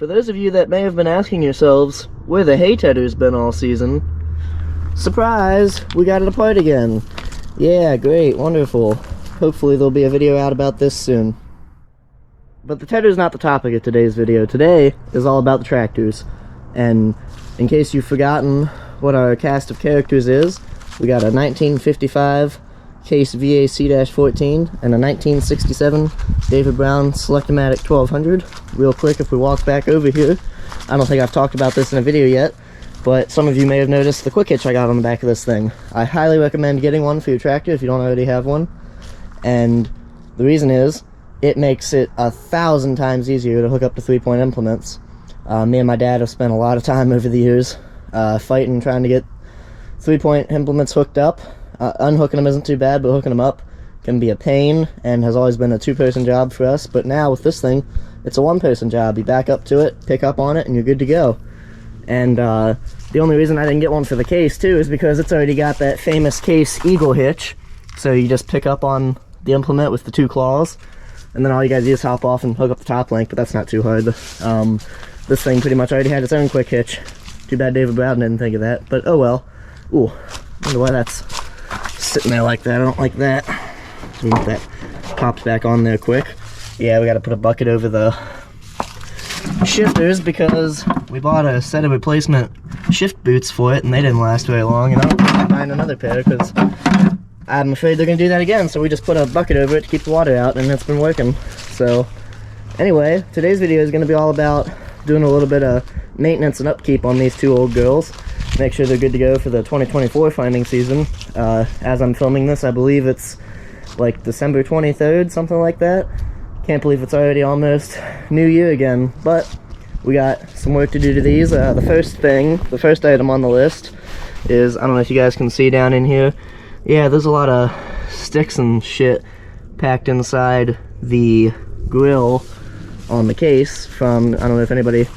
For those of you that may have been asking yourselves where the hay tedder's been all season, surprise! We got it apart again. Yeah, great, wonderful. Hopefully there'll be a video out about this soon. But the tedder's not the topic of today's video. Today is all about the tractors. And in case you've forgotten what our cast of characters is, we got a 1955 Case VAC-14 and a 1967 David Brown Selectomatic 1200. Real quick, if we walk back over here, I don't think I've talked about this in a video yet, but some of you may have noticed the quick hitch I got on the back of this thing. I highly recommend getting one for your tractor if you don't already have one. And the reason is, it makes it 1,000 times easier to hook up to 3-point implements. Me and my dad have spent a lot of time over the years fighting, trying to get 3-point implements hooked up. Unhooking them isn't too bad, but hooking them up can be a pain and has always been a 2-person job for us. But now with this thing, it's a 1-person job. You back up to it, pick up on it, and you're good to go. And the only reason I didn't get one for the Case too is because it's already got that famous Case Eagle hitch. So you just pick up on the implement with the 2 claws, and then all you guys do is hop off and hook up the top link, but that's not too hard. This thing pretty much already had its own quick hitch. Too bad David Brown didn't think of that, but oh well. Ooh, wonder why that's sitting there like that. I don't like that. Get that popped back on there quick. Yeah, we gotta put a bucket over the shifters because we bought a set of replacement shift boots for it and they didn't last very long, and I'm buying another pair because I'm afraid they're gonna do that again, so we just put a bucket over it to keep the water out, and it's been working. So anyway, today's video is gonna be all about doing a little bit of maintenance and upkeep on these 2 old girls. Make sure they're good to go for the 2024 finding season. As I'm filming this, I believe it's like December 23rd, something like that. Can't believe it's already almost New Year again, but we got some work to do to these. The first item on the list is, I don't know if you guys can see down in here. Yeah, there's a lot of sticks and shit packed inside the grill on the Case from, I don't know if anybody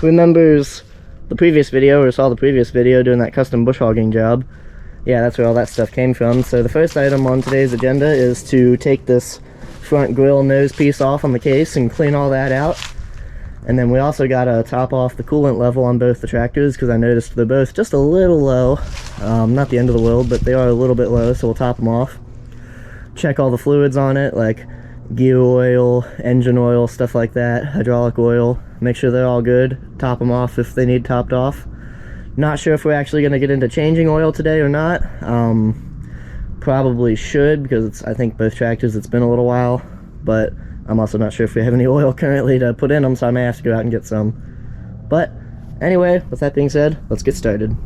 remembers the previous video or saw the previous video doing that custom bush hogging job. Yeah, that's where all that stuff came from. So the first item on today's agenda is to take this front grill nose piece off on the Case and clean all that out. And then we also got to top off the coolant level on both the tractors because I noticed they're both just a little low. Not the end of the world, but they are a little bit low, so we'll top them off. Check all the fluids on it, like gear oil, engine oil, stuff like that, hydraulic oil. Make sure they're all good. Top them off if they need topped off. Not sure if we're actually going to get into changing oil today or not. Probably should, because I think both tractors it's been a little while, but I'm also not sure if we have any oil currently to put in them, so I may have to go out and get some. But anyway, with that being said, let's get started.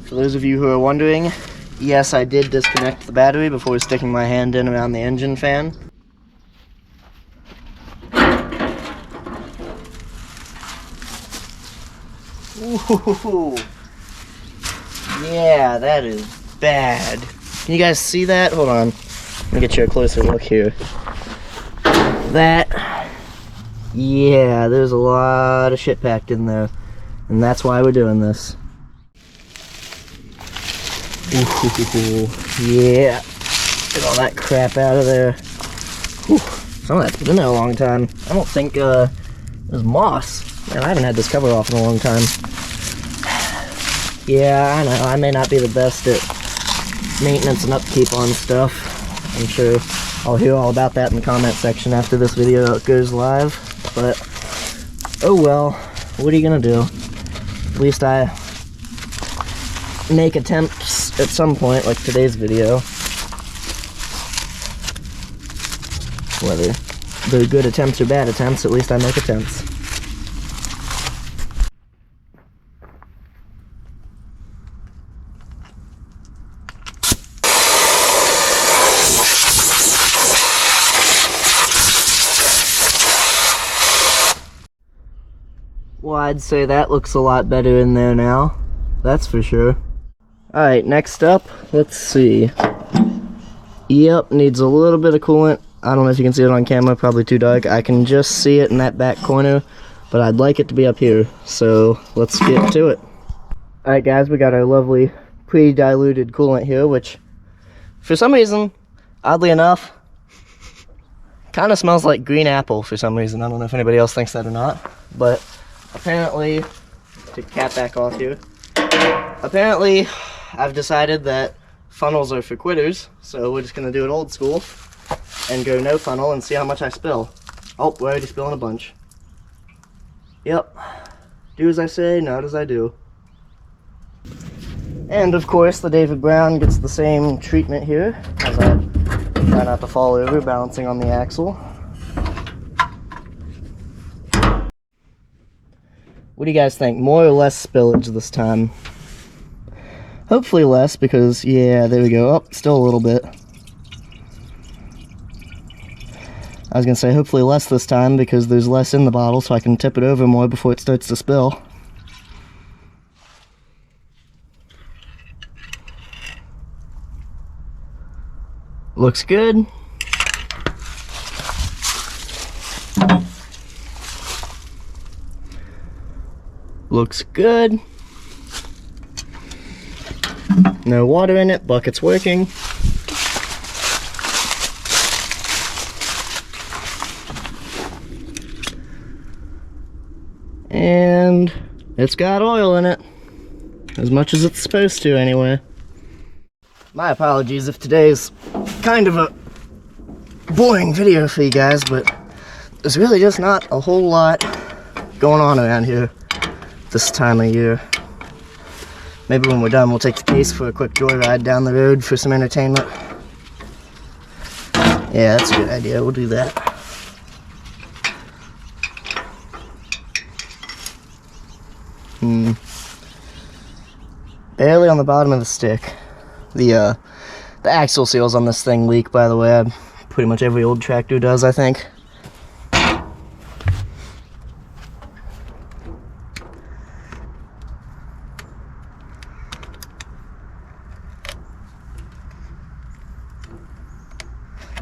For those of you who are wondering, yes, I did disconnect the battery before sticking my hand in around the engine fan. Ooh, yeah, that is bad. Can you guys see that? Hold on, let me get you a closer look here. Yeah, there's a lot of shit packed in there, and that's why we're doing this. Ooh, yeah, get all that crap out of there. Whew, some of that's been in there a long time. I don't think there's moss. Man, I haven't had this cover off in a long time. Yeah, I know, I may not be the best at maintenance and upkeep on stuff. I'm sure I'll hear all about that in the comment section after this video goes live. But, oh well, what are you gonna do? At least I make attempts at some point, like today's video. Whether they're good attempts or bad attempts, at least I make attempts. Why, I'd say that looks a lot better in there now. That's for sure. Alright, next up, let's see. Yep, needs a little bit of coolant. I don't know if you can see it on camera, probably too dark. I can just see it in that back corner, but I'd like it to be up here. So let's get to it. Alright guys, we got our lovely pre-diluted coolant here, which for some reason, oddly enough, kind of smells like green apple for some reason. I don't know if anybody else thinks that or not, but apparently, to cap back off here, apparently I've decided that funnels are for quitters, so we're just going to do it old school and go no funnel and see how much I spill. Oh, we're already spilling a bunch. Yep. Do as I say, not as I do. And of course, the David Brown gets the same treatment here, as I try not to fall over, balancing on the axle. What do you guys think? More or less spillage this time? Hopefully less, because, yeah, there we go. Oh, still a little bit. I was gonna say hopefully less this time, because there's less in the bottle, so I can tip it over more before it starts to spill. Looks good. Looks good. No water in it, bucket's working. And it's got oil in it. As much as it's supposed to, anyway. My apologies if today's kind of a boring video for you guys, but there's really just not a whole lot going on around here this time of year. Maybe when we're done, we'll take the case for a quick joyride down the road for some entertainment. Yeah, that's a good idea. We'll do that. Barely on the bottom of the stick. The axle seals on this thing leak, by the way. Pretty much every old tractor does, I think.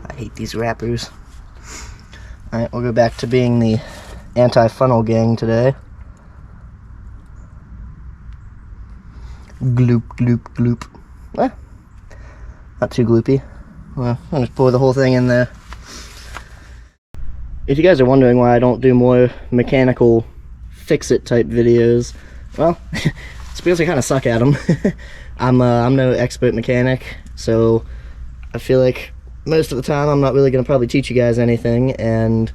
I hate these wrappers. Alright, we'll go back to being the anti-funnel gang today. Gloop, gloop, gloop. Eh, not too gloopy. Well, I'll just pour the whole thing in there. If you guys are wondering why I don't do more mechanical fix-it type videos, well, it's because I kind of suck at them. I'm no expert mechanic, so I feel like most of the time I'm not really going to probably teach you guys anything, and,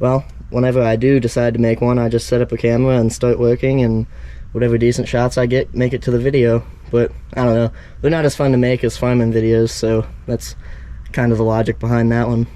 well, whenever I do decide to make one, I just set up a camera and start working, and whatever decent shots I get, make it to the video. But, I don't know, they're not as fun to make as farming videos, so that's kind of the logic behind that one.